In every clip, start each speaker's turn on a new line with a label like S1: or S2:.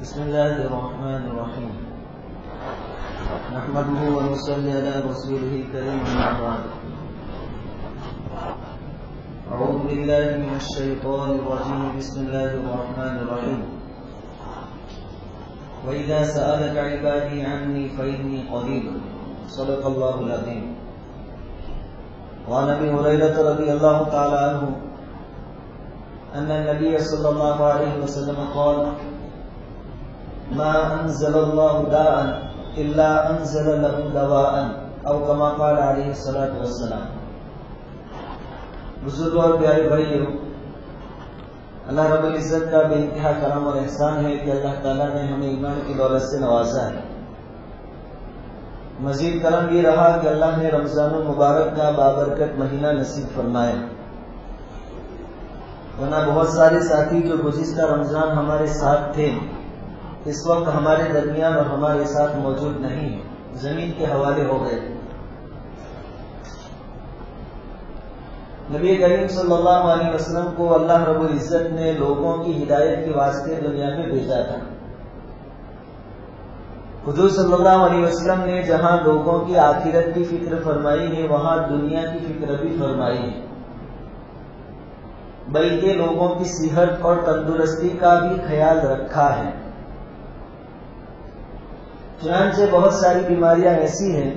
S1: بسم الله الرحمن الرحيم. نحمده ونصلي على رسوله الكريم أما بعد. أعوذ بالله من الشيطان الرجيم. بسم الله الرحمن الرحيم. وإذا سألك عبادي عني فإني قريب. صدق الله العظيم. وعن أبي هريرة رضي الله تعالى عنه أن النبي صلى الله عليه وسلم قال: ما أنزل الله داء إلا أنزل له دواء أو كما قال عليه الصلاة والسلام. بزرگوں اور پیارے بھائیوں، اللہ رب العزت کا بے انتہا کرم اور احسان ہے کہ اللہ تعالیٰ نے ہمیں ایمان کی دولت سے نوازا ہے. مزید کرم یہ رہا کہ اللہ نے رمضان المبارک کا بابرکت مہینہ نصیب فرمایا. ورنہ بہت سارے ساتھی جو گزشتہ رمضان ہمارے ساتھ تھے اس وقت ہمارے درمیان اور ہمارے ساتھ موجود نہیں ہیں، زمین کے حوالے ہو گئے. نبی کریم صلی اللہ علیہ وسلم کو اللہ رب العزت نے لوگوں کی ہدایت کے واسطے دنیا میں بھیجا تھا. حضور صلی اللہ علیہ وسلم نے جہاں لوگوں کی آخرت کی فکر فرمائی ہے وہاں دنیا کی فکر بھی فرمائی ہے، بلکہ لوگوں کی صحت اور تندرستی کا بھی خیال رکھا ہے. چنانچہ بہت ساری بیماریاں ایسی ہیں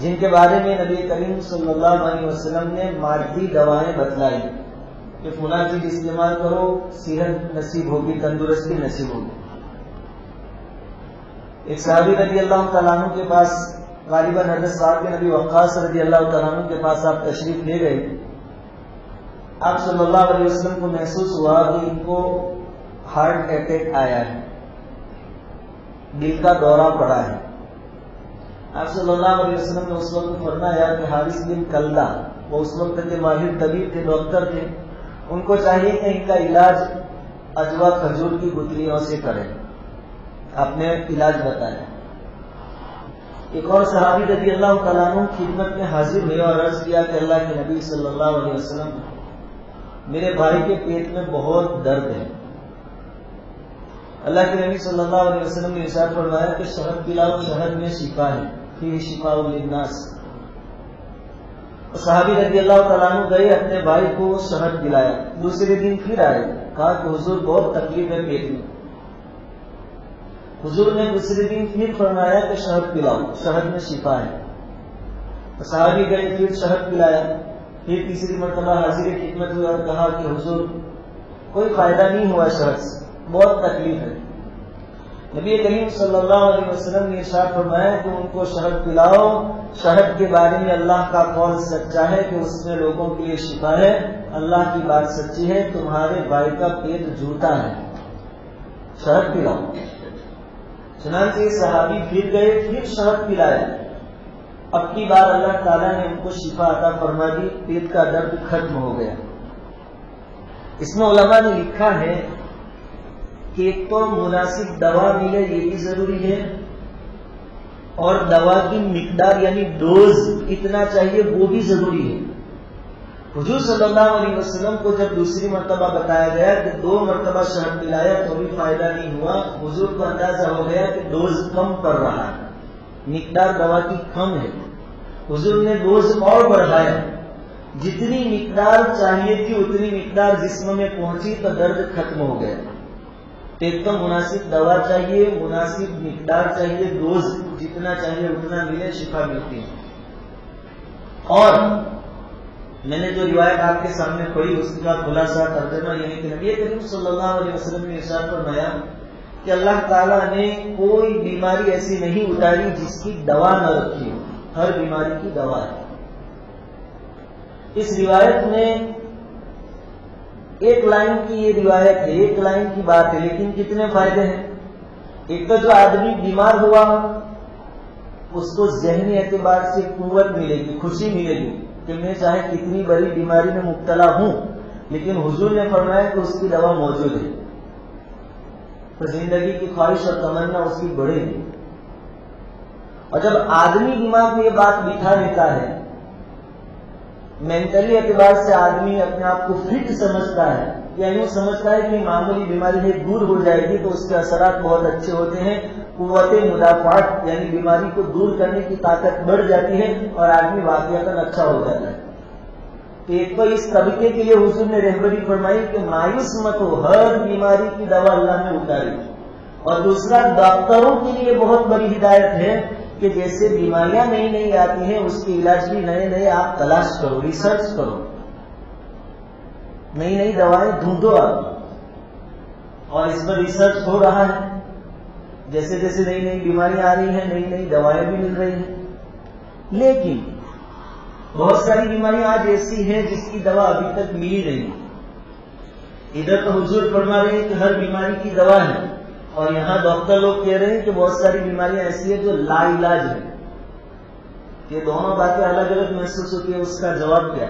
S1: جن کے بارے میں نبی کریم صلی اللہ علیہ وسلم نے مادی دوائیں بتلائی کہ فلاں چیز استعمال کرو، صحت نصیب ہوگی، تندرستی نصیب ہوگی. ایک صحابی رضی اللہ تعالیٰ عنہ کے پاس، غالباً حضرت سعد بن ابی وقاص رضی اللہ تعالیٰ عنہ کے پاس آپ تشریف لے گئے. آپ صلی اللہ علیہ وسلم کو محسوس ہوا کہ ان کو ہارٹ اٹیک آیا ہے، دل کا دورہ پڑا ہے. آپ صلی اللہ علیہ وسلم نے اس وقت فرمایا کہ حارث بن کلدہ، وہ اس وقت کے ماہر طبیب تھے، ڈاکٹر تھے، ان کو چاہیے کہ ان کا علاج اجوا کھجور کی گٹھلیوں سے کریں. آپ نے علاج بتایا. ایک اور صحابی رضی اللہ تعالیٰ عنہ خدمت میں حاضر ہوئے اور عرض کیا کہ اللہ کے نبی صلی اللہ علیہ وسلم، میرے بھائی کے پیٹ میں بہت درد ہے. اللہ کے نبی صلی اللہ علیہ وسلم نے ارشاد فرمایا کہ شہد پلاؤ، شہد میں شفا ہے، فیہ شفاء للناس. صحابی رضی اللہ تعالیٰ عنہ گئے، اپنے بھائی کو شہد پلایا. دوسرے دن پھر آئے، کہا کہ حضور بہت تکلیف ہے پیٹ میں. حضور نے دوسرے دن پھر فرمایا کہ شہد پلاؤ، شہد میں شفا ہے. صحابی گئے، پھر شہد پلایا. پھر تیسری مرتبہ حاضر خدمت ہوئے اور کہا کہ حضور کوئی فائدہ نہیں ہوا شہد سے، بہت تکلیف ہے. نبی کریم صلی اللہ علیہ وسلم نے ارشاد فرمایا کہ ان کو شہد پلاؤ. شہد کے بارے میں اللہ کا قول سچا ہے کہ اس میں لوگوں کے لیے شفا ہے. اللہ کی بات سچی ہے، تمہارے بھائی کا پیٹ جھوٹا ہے، شہد پلاؤ. چنانچہ صحابی پھر گئے، پھر شہد پلایا. اب کی بار اللہ تعالیٰ نے ان کو شفا عطا فرما دی، پیٹ کا درد ختم ہو گیا. اس میں علماء نے لکھا ہے کہ ایک تو مناسب دوا ملے یہ بھی ضروری ہے، اور دوا کی مقدار یعنی ڈوز کتنا چاہیے وہ بھی ضروری ہے. حضور صلی اللہ علیہ وسلم کو جب دوسری مرتبہ بتایا گیا کہ 2 مرتبہ شہد پلایا تو بھی فائدہ نہیں ہوا، حضور کو اندازہ ہو گیا کہ ڈوز کم پڑ رہا ہے، مقدار دوا کی کم ہے. حضور نے ڈوز اور بڑھایا. جتنی مقدار چاہیے تھی اتنی مقدار جسم میں پہنچی تو درد ختم ہو گیا. ایک تو مناسب دوا چاہیے، مناسب مقدار چاہیے، ڈوز جتنا چاہیے اتنا ملے، شفا ملتی ہے. اور میں نے جو روایت آپ کے سامنے پڑھی اس کا خلاصہ ترجمہ یہ ہے کہ نبی کریم صلی اللہ علیہ وسلم نے ارشاد فرمایا کہ اللہ تعالیٰ نے کوئی بیماری ایسی نہیں اتاری جس کی دوا نہ رکھی ہو. ہر بیماری کی دوا ہے. اس روایت میں ایک لائن کی یہ روایت ہے، ایک لائن کی بات ہے، لیکن کتنے فائدے ہیں. ایک تو جو آدمی بیمار ہوا اس کو ذہنی اعتبار سے قوت ملے گی، خوشی ملے گی کہ میں چاہے کتنی بڑی بیماری میں مبتلا ہوں لیکن حضور نے فرمایا کہ اس کی دوا موجود ہے، تو زندگی کی خواہش اور تمنا اس کی بڑھے گی. اور جب آدمی دماغ میں یہ بات بٹھا لیتا ہے، مینٹلی اعتبار سے آدمی اپنے آپ کو فٹ سمجھتا ہے یا یوں سمجھتا ہے کہ معمولی بیماری ہے دور ہو جائے گی تو اس کے اثرات بہت اچھے ہوتے ہیں، قوت مدافعت یعنی بیماری کو دور کرنے کی طاقت بڑھ جاتی ہے اور آدمی واقعتاً اچھا ہو جاتا ہے۔ تو ایک تو اس طبقے کے لیے حضور نے رہبری فرمائی کہ مایوس مت ہو، ہر بیماری کی دوا اللہ نے اتاری۔ اور دوسرا ڈاکٹروں کے لیے بہت بڑی ہدایت ہے کہ جیسے بیماریاں نئی نئی آتی ہیں اس کے علاج بھی نئے نئے آپ تلاش کرو، ریسرچ کرو، نئی نئی دوائیں ڈھونڈو آپ، اور اس پر ریسرچ ہو رہا ہے۔ جیسے جیسے نئی نئی بیماریاں آ رہی ہیں نئی نئی دوائیں بھی مل رہی ہیں، لیکن بہت ساری بیماریاں آج ایسی ہیں جس کی دوا ابھی تک ملی نہیں۔ ادھر تو حضور فرما رہے ہیں کہ ہر بیماری کی دوا ہے، اور یہاں ڈاکٹر لوگ کہہ رہے ہیں کہ بہت ساری بیماریاں ایسی ہیں جو لا علاج ہیں۔ یہ دونوں باتیں الگ الگ محسوس ہوتی ہے۔ اس کا جواب کیا؟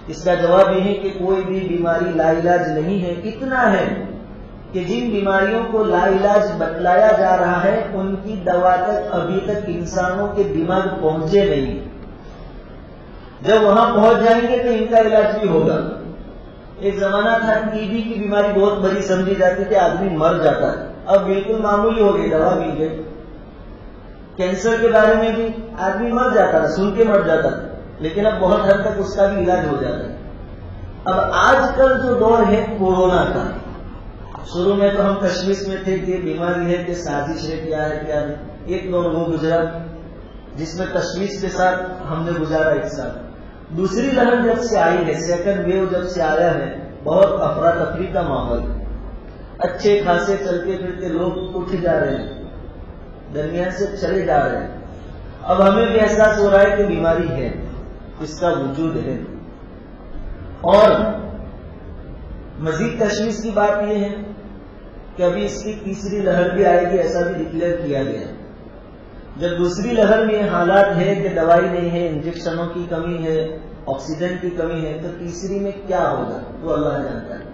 S1: اس کا جواب یہ ہے کہ کوئی بھی بیماری لا علاج نہیں ہے۔ اتنا ہے کہ جن بیماریوں کو لا علاج بتلایا جا رہا ہے ان کی دوا تک ابھی تک انسانوں کے دماغ پہنچے نہیں۔ جب وہاں پہنچ جائیں گے تو ان کا علاج بھی ہوگا۔ ایک زمانہ تھا ٹی بی کی بیماری بہت بڑی سمجھی جاتی تھی، آدمی مر جاتا ہے، اب بالکل معمولی ہو گئی، دوا مل گئی۔ کینسر کے بارے میں بھی آدمی مر جاتا تھا، سن کے مر جاتا تھا، لیکن اب بہت حد تک اس کا بھی علاج ہو جاتا ہے۔ اب آج کل جو دور ہے کورونا کا، شروع میں تو ہم تشویش میں تھے کہ بیماری ہے کہ سازش ہے، کیا ہے کیا نہیں۔ ایک دور وہ گزرا جس میں تشویش کے ساتھ ہم نے گزارا ایک سال۔ دوسری لہر جب سے آئی ہے، سیکنڈ ویو جب سے آیا ہے، بہت افراتفری کا ماحول، اچھے خاصے چلتے پھرتے لوگ اٹھ جا رہے ہیں، درمیان سے چلے جا رہے ہیں۔ اب ہمیں بھی احساس ہو رہا ہے کہ بیماری ہے، اس کا وجود ہے۔ اور مزید تشویش کی بات یہ ہے کہ ابھی اس کی تیسری لہر بھی آئے گی، ایسا بھی ڈکلیئر کیا گیا۔ جب دوسری لہر میں یہ حالات ہے کہ دوائی نہیں ہے، انجیکشنوں کی کمی ہے، آکسیجن کی کمی ہے، تو تیسری میں کیا ہوگا وہ اللہ جانتا ہے۔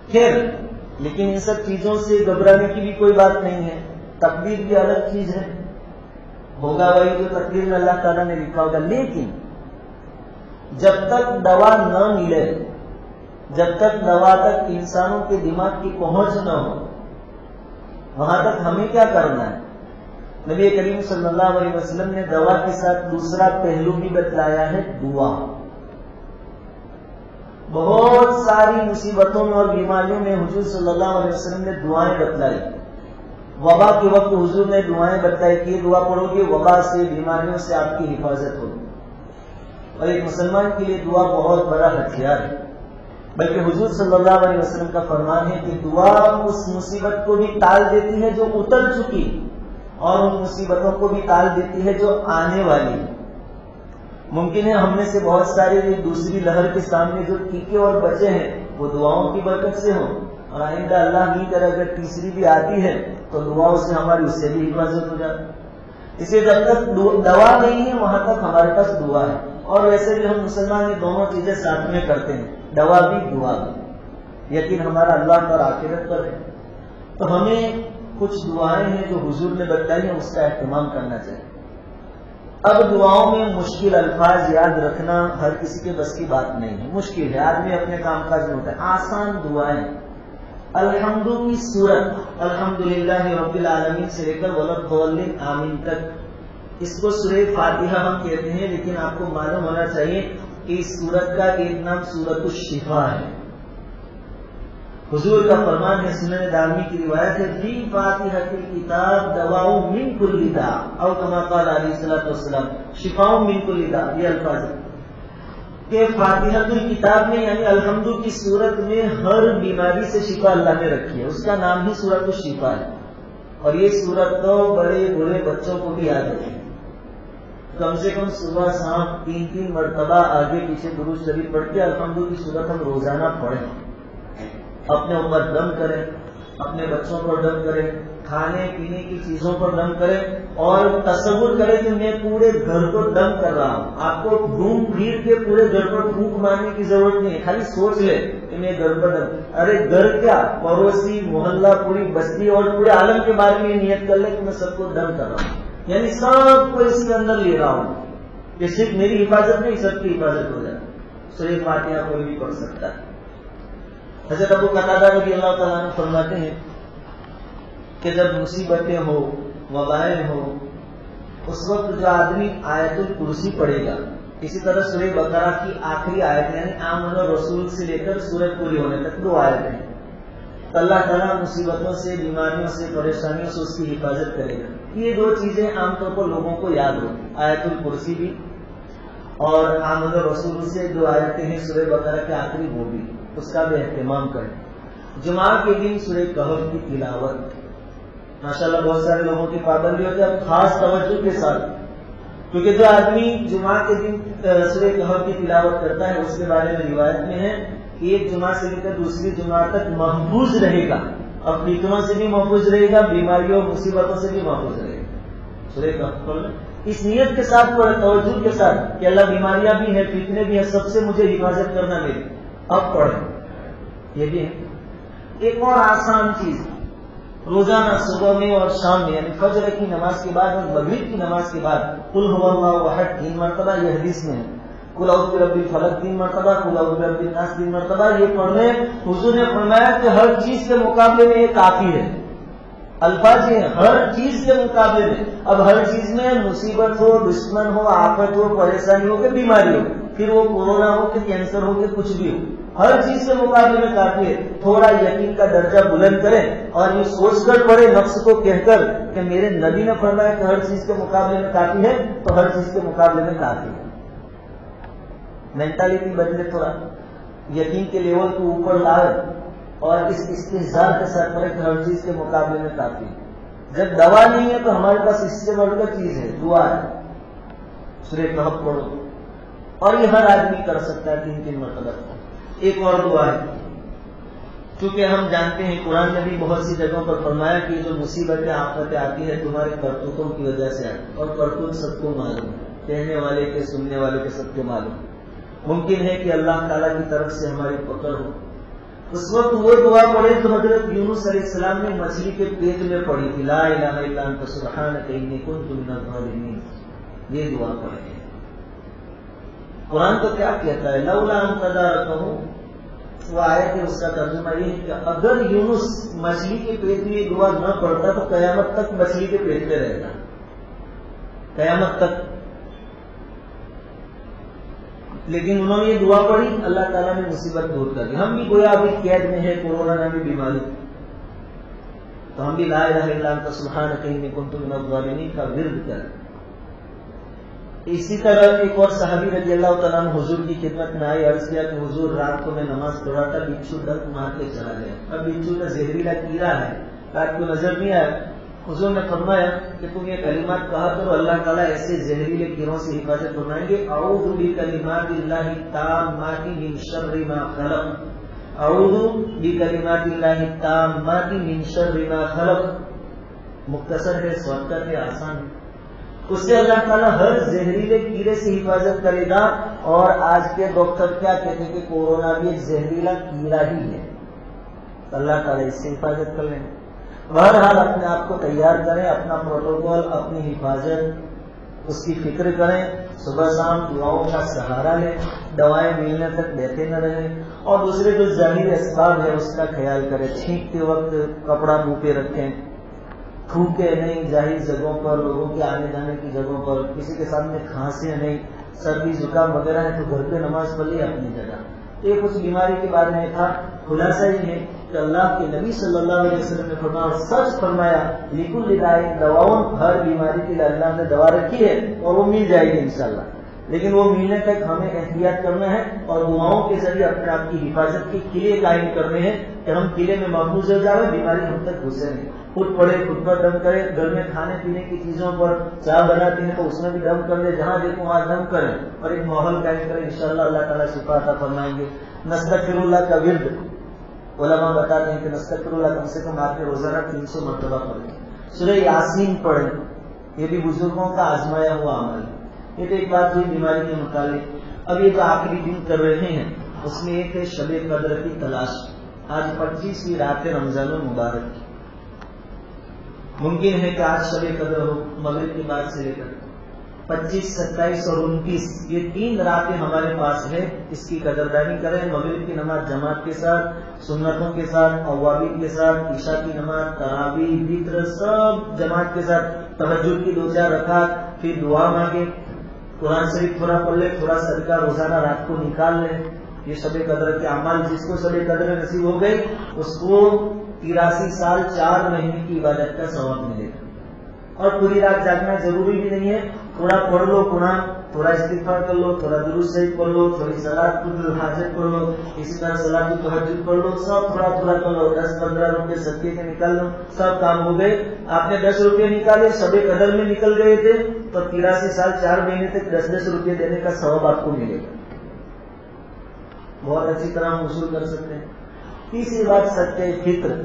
S1: خیر، لیکن ان سب چیزوں سے گھبرانے کی بھی کوئی بات نہیں ہے، تقدیر بھی الگ چیز ہے، ہوگا وہی جو تقدیر میں اللہ تعالیٰ نے لکھا ہوگا۔ لیکن جب تک دوا نہ ملے، جب تک دوا تک انسانوں کے دماغ کی پہنچ نہ ہو، وہاں تک ہمیں کیا کرنا ہے؟ نبی کریم صلی اللہ علیہ وسلم نے دوا کے ساتھ دوسرا پہلو بھی بتلایا ہے، دعا۔ بہت ساری مصیبتوں میں اور بیماریوں میں حضور صلی اللہ علیہ وسلم نے دعائیں بتلائی۔ وبا کے وقت حضور نے دعائیں بتلائی کہ یہ دعا پڑھو گے وبا سے، بیماریوں سے آپ کی حفاظت ہوگی۔ اور ایک مسلمان کے لیے دعا بہت بڑا ہتھیار ہے، بلکہ حضور صلی اللہ علیہ وسلم کا فرمان ہے کہ دعا اس مصیبت کو بھی ٹال دیتی ہے جو اتر چکی، اور ان مصیبتوں کو بھی ٹال دیتی ہے جو آنے والی ہے۔ ممکن ہے ہم میں سے بہت سارے دوسری لہر کے سامنے جو ٹیکے اور بچے ہیں وہ دعاؤں کی برکت سے ہوں، اور آئندہ اللہ کی طرح اگر تیسری بھی آتی ہے تو دعاؤں سے ہماری اس سے بھی حفاظت ہو جاتی ہے۔ اسے جب تک دوا نہیں ہے وہاں تک ہمارے پاس دعا ہے۔ اور ویسے بھی ہم مسلمان یہ دونوں چیزیں ساتھ میں کرتے ہیں، دوا بھی دعا بھی۔ یقین ہمارا اللہ پر آخرت پر ہے، تو ہمیں کچھ دعائیں ہیں جو حضور نے بتائی ہیں، اس کا اہتمام کرنا چاہیے۔ اب دعاؤں میں مشکل الفاظ یاد رکھنا ہر کسی کے بس کی بات نہیں ہے، مشکل ہے، آدمی اپنے کام کاج میں ہوتا ہے۔ آسان دعائیں الحمد کی سورت الحمدللہ رب العالمین سے لے کر وللضالین آمین تک، اس کو سورہ فاتحہ ہم کہتے ہیں، لیکن آپ کو معلوم ہونا چاہیے کہ اس سورت کا ایک نام سورت الشفا ہے۔ حضور کا فرمان ہے، سنن دارمی کی روایت ہے، فی فاتحہ الکتاب دواء من کل داء، او کما قال علیہ الصلوۃ والسلام شفاء من کل داء۔ یہ الفاظ کہ فاتحہ الکتاب میں یعنی الحمد کی سورت میں ہر بیماری سے شفا اللہ نے رکھی ہے، اس کا نام ہی سورت الشفا ہے۔ اور یہ سورت تو بڑے بڑے بچوں کو بھی یاد رکھے، کم سے کم صبح شام 3 مرتبہ آگے پیچھے درود شریف پڑھ کے الحمد کی سورت ہم روزانہ پڑھیں، اپنے اوپر دم کریں، اپنے بچوں پر دم کریں، کھانے پینے کی چیزوں پر دم کریں، اور تصور کریں کہ میں پورے گھر کو دم کر رہا ہوں۔ آپ کو گھوم پھر کے پورے گھر پر پھونک مارنے کی ضرورت نہیں ہے، خالی سوچ لے کہ میں گھر پر دم، ارے گھر کیا، پڑوسی، محلہ، پوری بستی اور پورے عالم کے بارے میں نیت کر لے کہ میں سب کو دم کر رہا ہوں، یعنی سب کو اس کے اندر لے رہا ہوں، کہ صرف میری حفاظت نہیں سب کی حفاظت ہو جائے۔ سورہ فاتحہ کوئی بھی پڑھ سکتا ہے۔ حضرت ابو قتادہ رضی اللہ تعالیٰ عنہ فرماتے ہیں کہ جب مصیبتیں ہو، وبائیں ہو، اس وقت جو آدمی آیت الکرسی پڑھے گا، اسی طرح سورہ بقرہ کی آخری آیت یعنی آمن الرسول سے لے کر سورت پوری ہونے تک 2 آیتیں ہیں، تو اللہ تعالیٰ مصیبتوں سے، بیماریوں سے، پریشانیوں سے اس کی حفاظت کرے گا۔ یہ 2 چیزیں عام طور پر لوگوں کو یاد ہو، آیت الکرسی بھی اور آمن الرسول سے 2 آیتیں ہیں سورہ بقرہ کے آخری، وہ بھی اس کا بھی اہتمام کریں۔ جمعہ کے دن سورہ کہف کی تلاوت ماشاءاللہ بہت سارے لوگوں کی پابندی ہوتی ہے، اب خاص توجہ کے ساتھ، کیونکہ جو آدمی جمعہ کے دن سورہ کہف کی تلاوت کرتا ہے اس کے بارے میں روایت میں ہے کہ ایک جمعہ سے لے کر دوسری جمعہ تک محفوظ رہے گا، اور فتنوں سے بھی محفوظ رہے گا، بیماریوں اور مصیبتوں سے بھی محفوظ رہے گا۔ سورہ کہف پڑھنا اس نیت کے ساتھ پڑھے، توجہ کے ساتھ کہ اللہ بیماریاں بھی ہیں، فتنے بھی ہیں، سب سے مجھے حفاظت کرنا میری، اب پڑھیں۔ یہ بھی ہے ایک اور آسان چیز، روزانہ صبح میں اور شام میں یعنی فجر کی نماز کے بعد اور مغرب کی نماز کے بعد قل هو اللہ احد 3 مرتبہ، یہ حدیث میں ہے، قل اعوذ برب الفلق 3 مرتبہ، قل اعوذ برب الناس 3 مرتبہ، یہ پڑھنے حضور نے فرمایا کہ ہر چیز کے مقابلے میں یہ کافی ہے۔ الفاظ یہ ہر چیز کے مقابلے میں، اب ہر چیز میں مصیبت ہو، دشمن ہو، آفت ہو، پریشانی ہو کہ بیماری ہو، پھر وہ کورونا ہو کہ کینسر ہو کہ کچھ بھی ہو، ہر چیز کے مقابلے میں کافی ہے۔ تھوڑا یقین کا درجہ بلند کریں اور یہ سوچ کر پڑھے نفس کو کہہ کر کہ میرے نبی نے فرمایا کہ ہر چیز کے مقابلے میں کافی ہے، تو ہر چیز کے مقابلے میں کافی ہے۔ مینٹالٹی بدلے، تھوڑا یقین کے لیول کو اوپر لائے اور اس استحضار کے ساتھ پڑھے کہ ہر چیز کے مقابلے میں کافی ہے۔ جب دوا نہیں ہے تو ہمارے پاس اس سے بڑھ کر چیز ہے، دعا ہے، سورہ کہف پڑھو، اور یہ ہر آدمی کر سکتا ہے 3 مرتبہ۔ ایک اور دعا ہے، کیونکہ ہم جانتے ہیں قرآن نے بھی بہت سی جگہوں پر فرمایا کہ جو مصیبتیں آفتیں آتی ہیں تمہارے کرتوتوں کی وجہ سے آتی، اور کرتوت سب کو معلوم ہے، کہنے والے کے، سننے والے کے، سب کو معلوم۔ ممکن ہے کہ اللہ تعالیٰ کی طرف سے ہماری پکڑ ہو، اس وقت وہ دعا پڑھے جو حضرت یونس علیہ السلام نے مچھلی کے پیٹ میں پڑھی تھی، لا الہ الا انت سبحانک انی کنت من الظالمین، یہ دعا پڑھے۔ قرآن تو کیا کہتا ہے، لولا ان تدارکہ، وہ آیت ہے، اس کا ترجمہ یہ ہے کہ اگر یونس مچھلی کے پیٹ میں یہ دعا نہ پڑھتا تو قیامت تک مچھلی کے پیٹ میں رہتا، قیامت تک۔ لیکن انہوں نے یہ دعا پڑھی، اللہ تعالیٰ نے مصیبت دور کر دی۔ ہم بھی گویا ابھی قید میں ہے، کورونا نامی بیماری، تو ہم بھی لا الہ الا انت سبحانک انی کنت من الظالمین کا ورد کریں۔ اسی طرح ایک اور صحابی رضی اللہ تعالیٰ عنہ حضور کی خدمت میں آئے، عرض کیا کہ حضور رات کو میں نماز پڑھ رہا تھا، بچھو ڈر مار کے چلا گیا، اب بچھو کا زہریلا کیڑا ہے، رات کو نظر نہیں آیا۔ حضور نے فرمایا کہ تم یہ کلمات کہا کرو، اللہ تعالیٰ ایسے زہریلے کیڑوں سے حفاظت فرمائیں گے، اعوذ بکلمات اللہ التامات من شر ما خلق، اعوذ بکلمات اللہ التامات من شر ما خلق، مختصر ہے، شارٹ کٹ ہے، آسان ہے، اس سے اللہ تعالیٰ ہر زہریلے کیڑے سے حفاظت کرے گا۔ اور آج کے ڈاکٹر کیا کہتے ہیں کہ کورونا بھی ایک زہریلا کیڑا ہی ہے، اللہ تعالیٰ اس سے حفاظت کر لیں۔ بہرحال اپنے آپ کو تیار کریں، اپنا پروٹوکول، اپنی حفاظت اس کی فکر کریں، صبح شام دعاؤں کا سہارا لیں، دوائیں ملنے تک بیٹھے نہ رہیں، اور دوسرے جو ظاہری اسباب ہے اس کا خیال کریں، چھینکتے وقت کپڑا منہ پہ رکھیں، تھوکے نہیں ظاہر جگہوں پر، لوگوں کے آنے جانے کی جگہوں پر، کسی کے سامنے کھانسے نہیں، سردی زکام وغیرہ ہے تو گھر پہ نماز پڑھ لی اپنی جگہ۔ یہ کچھ بیماری کے بارے میں تھا، خلاصہ یہ ہے کہ اللہ کے نبی صلی اللہ علیہ وسلم نے فرمایا، سچ فرمایا، لکل داء دواؤں، ہر بیماری کے لیے اللہ نے دوا رکھی ہے اور وہ مل جائے گی انشاءاللہ، لیکن وہ ملنے تک ہمیں احتیاط کرنا ہے اور دعاؤں کے ذریعے اپنے آپ کی حفاظت کے قلعے قائم کرنے ہیں کہ ہم قلعے میں محفوظ ہو جائے، بیماری ہم تک گھسے نہیں۔ خود پڑے، خود پر دم کرے، گھر میں کھانے پینے کی چیزوں پر چائے بناتے ہیں تو اس میں بھی دم کر لے، جہاں دیکھو وہاں دم کریں اور ایک ماحول قائم کریں، انشاءاللہ اللہ تعالیٰ شفا عطا فرمائیں گے۔ نستغفر اللہ کا ورد علماء بتاتے ہیں کہ نستغفر اللہ کم سے کم آپ نے روزانہ 300 مرتبہ پڑھیں، سورہ یاسین پڑھیں، یہ بھی بزرگوں کا آزمایا ہوا عمل ہے۔ یہ تو ایک بات ہوئی بیماری کے متعلق۔ اب یہ جو آخری دن کر رہے ہیں اس میں ایک ہے شب قدر کی تلاش۔ آج 25ویں رات رمضان المبارک کی، ممکن ہے کہ آج شب قدر ہو، مغرب کے بعد سے لے کر 25, 27 اور 29 یہ 3 راتیں ہمارے پاس ہے. اس کی قدردانی کریں. مغرب کی نماز جماعت کے ساتھ، سنتوں کے ساتھ، اوابین کے ساتھ، عشاء کی نماز، تراویح، وتر سب جماعت کے ساتھ، تہجد کی 2-4 رکعت، پھر دعا مانگے، قرآن شریف تھوڑا پڑھ لے، تھوڑا صدقہ روزانہ رات کو نکال لیں. یہ شب قدر کے اعمال، جس کو شب قدر نصیب ہو گئی اس کو 83 سال 4 مہینے کی عبادت کا ثواب ملے گا. اور پوری رات جاگنا ضروری بھی نہیں ہے. تھوڑا پڑھ لو قرآن، تھوڑا استغفار کر لو، تھوڑا درود شریف پڑھ لو، تھوڑی صلاۃ الحاجت پڑھ لو، اسی طرح صلاۃ التہجد پڑھ لو، سب تھوڑا تھوڑا کر لو. 10-15 روپے صدقے کے نکال لو، سب کام ہو گئے. آپ نے 10 روپے نکالے، شب قدر میں نکل گئے تھے تو 83 سال 4 مہینے تک 10-10 روپے دینے کا ثواب آپ کو ملے گا. بہت اچھی طرح ہم وصول کر سکتے ہیں. تیسری بات صدقہ فطر.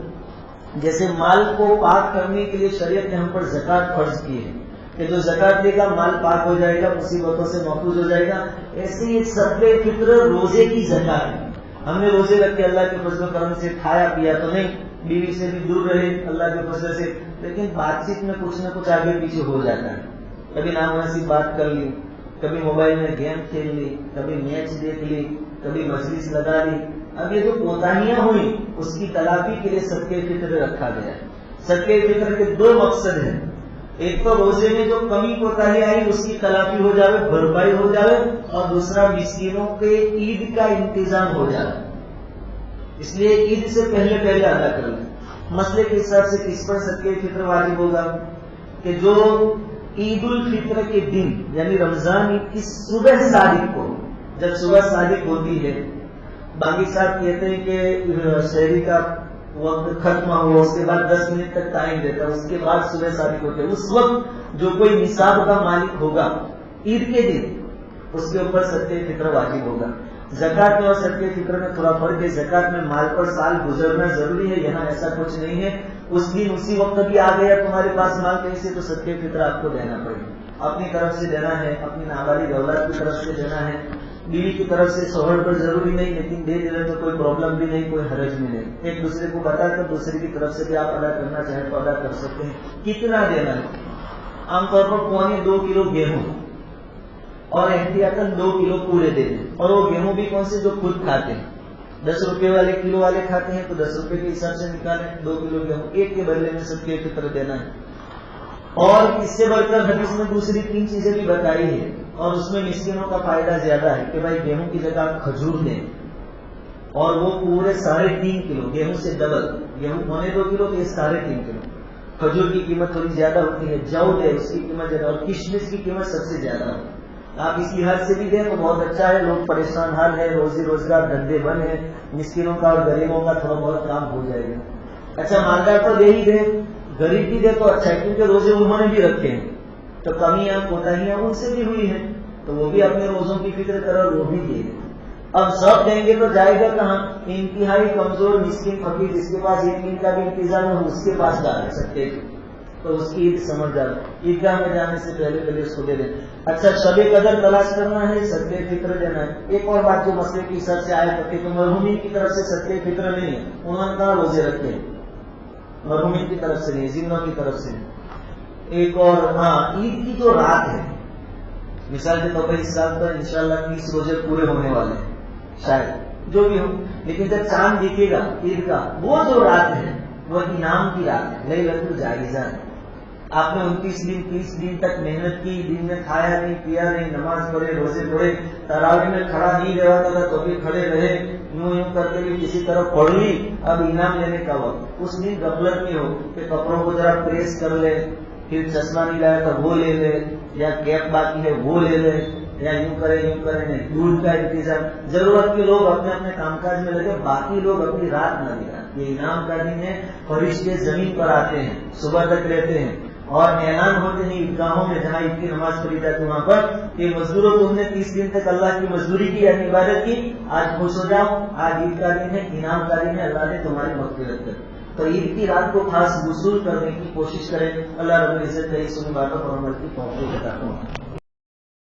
S1: جیسے مال کو پاک کرنے کے لیے شریعت نے ہم پر زکوٰۃ فرض کی ہے کہ جو زکوٰۃ دے گا مال پاک ہو جائے گا، مصیبتوں سے محفوظ ہو جائے گا. ایسے ہی صدقہ فطر روزے کی زکوٰۃ ہے. ہم نے روزے رکھ کے اللہ کے فضل و کرم سے کھایا پیا تو نہیں، بیوی سے بھی دور رہے اللہ کے فضل سے، لیکن بات چیت میں کچھ نہ کچھ آگے پیچھے ہو جاتا ہے. کبھی نامناسب بات کر لی، کبھی موبائل میں گیم کھیل لی، کبھی میچ دیکھ لی، کبھی مجلس لگا لی. اب یہ جو کوتاہیاں ہوئی اس کی تلافی کے لیے صدقہ فطر رکھا گیا. صدقہ فطر کے 2 مقصد ہیں. ایک تو روزے میں جو کمی کوتاہی آئی اس کی تلافی ہو جائے، بھرپائی ہو جائے، اور دوسرا مسکینوں کے عید کا انتظام ہو جائے. اس لیے عید سے پہلے ادا کر لیں. مسئلے کے حساب سے کس پر صدقہ فطر واجب ہوگا کہ جو عید الفطر کے دن یعنی رمضان عید کی صبح صادق کو، جب صبح صادق ہوتی ہے، باقی صاحب کہتے ہیں کہ شہری کا وقت ختم ہوا اس کے بعد 10 منٹ تک ٹائم دیتا ہے، اس کے بعد صبح صادق ہوتے ہیں. اس وقت جو کوئی نصاب کا مالک ہوگا عید کے دن اس کے اوپر صدقہ فطر واجب ہوگا. زکوٰۃ میں اور صدقہ فطر میں تھوڑا فرق ہے. زکوٰۃ میں مال پر سال گزرنا ضروری ہے، یہاں ایسا کچھ نہیں ہے. اس دن اسی وقت بھی آ گیا تمہارے پاس مال کہیں سے تو صدقہ فطر آپ کو دینا پڑے گا. اپنی طرف سے دینا ہے، اپنی نابالغ اولاد کی طرف سے دینا ہے، بیوی کی طرف سے شوہر پر ضروری نہیں، لیکن دے دے تو کوئی پرابلم بھی نہیں، کوئی حرج بھی نہیں. ایک دوسرے کو بتا کر دوسرے کی طرف سے بھی آپ ادا کرنا چاہیں تو ادا کر سکتے ہیں. کتنا دینا ہے؟ عام طور پر 2.25 کلو گیہوں اور احتیاطاً 2 کلو پورے دے دیں. اور وہ گیہوں بھی کون سے؟ جو خود کھاتے ہیں. 10 روپے والے کلو والے کھاتے ہیں تو 10 روپے کے حساب سے نکالیں. 2 کلو گیہوں ایک کے بدلے میں صدقہ فطر دینا ہے. اور اس سے بڑھ کر حدیث میں دوسری 3 چیزیں بھی بتائی ہے، اور اس میں مسکینوں کا فائدہ زیادہ ہے کہ بھائی گیہوں کی جگہ کھجور دیں، اور وہ پورے 3.5 کلو، گیہوں سے ڈبل، گیہوں 2.25 کلو تو یہ 3.5 کلو. کھجور کی قیمت تھوڑی زیادہ ہوتی ہے، جو دے اس کی قیمت زیادہ، اور کشمش کی قیمت سب سے زیادہ ہوتی ہے. آپ اس لحاظ سے بھی دیں تو بہت اچھا ہے. لوگ پریشان حال ہے، روزی روزگار دھندے بند ہیں، مسکینوں کا اور غریبوں کا تھوڑا بہت کام ہو جائے گا. اچھا مالدار تو دے ہی دے، غریب بھی دے تو اچھا ہے، کیونکہ روزے انہوں نے بھی رکھے ہیں تو کمیاں کوتاہیاں ان سے بھی ہوئی ہیں تو وہ بھی اپنے روزوں کی فکر کرو، وہ بھی دے. اب سب دیں گے تو جائے گا کہاں؟ انتہائی کمزور مسکین فقیر جس کے پاس ایک دن کا بھی انتظام ہو اس کے پاس ڈال سکتے تو اس کی عید سمجھ ڈالو. عیدگاہ میں جانے سے پہلے اس کو دے دیں. اچھا شب قدر تلاش کرنا ہے، صدقہ فطر دینا ہے. ایک اور بات جو مسئلے کی حساب سے آیا کرتی تو مرحومین کی طرف سے صدقہ فطر نہیں ہے، انہوں نے کہا روزے رکھتے ہیں، مرحومین کی طرف سے نہیں، ذمہ کی طرف سے نہیں. ایک اور عید کی جو رات ہے، مثال کے طور پر اس سال پر انشاءاللہ 30 روزے پورے ہونے والے ہیں شاید، جو بھی ہو، لیکن جب چاند دکھے گا عید کا، وہ جو رات ہے وہ انعام کی رات ہے، لیلۃ الجائزہ ہے. آپ نے 29 دن 30 دن تک محنت کی، دن میں کھایا نہیں پیا نہیں، نماز پڑھے، روزے پڑھے، تراویح میں کھڑا نہیں رہا تھا تو بھی کھڑے رہے، یوں کر کے بھی کسی طرح پڑھ لی. اب انعام لینے کا وقت، اس دن غفلت میں ہو کہ کپڑوں کو ذرا پریس کر لے، پھر چشمہ نہیں لایا تو وہ لے لے، یا کیپ باقی ہے وہ لے لے، یا یوں کرے نہیں. دودھ کا انتظام، ضرورت کے لوگ اپنے اپنے کام کاج میں لگے، باقی لوگ اپنی رات نہ دکھائیں. یہ انعام کا دن ہے، فرشتے زمین پر آتے ہیں، صبح تک رہتے ہیں اور اعلان ہوتے ہیں عیدگاہوں میں جہاں عید کی نماز پڑھی جاتی ہے وہاں پر کہ مزدوروں تم نے 30 دن تک اللہ کی مزدوری کی یعنی عبادت کی، آج خوش ہو جاؤ، آج عید کا دن ہے، انعام کا دن ہے، اللہ نے تمہاری مغفرت کر. تو عید کی رات کو خاص وصول کرنے کی کوشش کریں. اللہ رب العزت کی سنی باتوں پر عمل کی توفیق عطا فرمائے.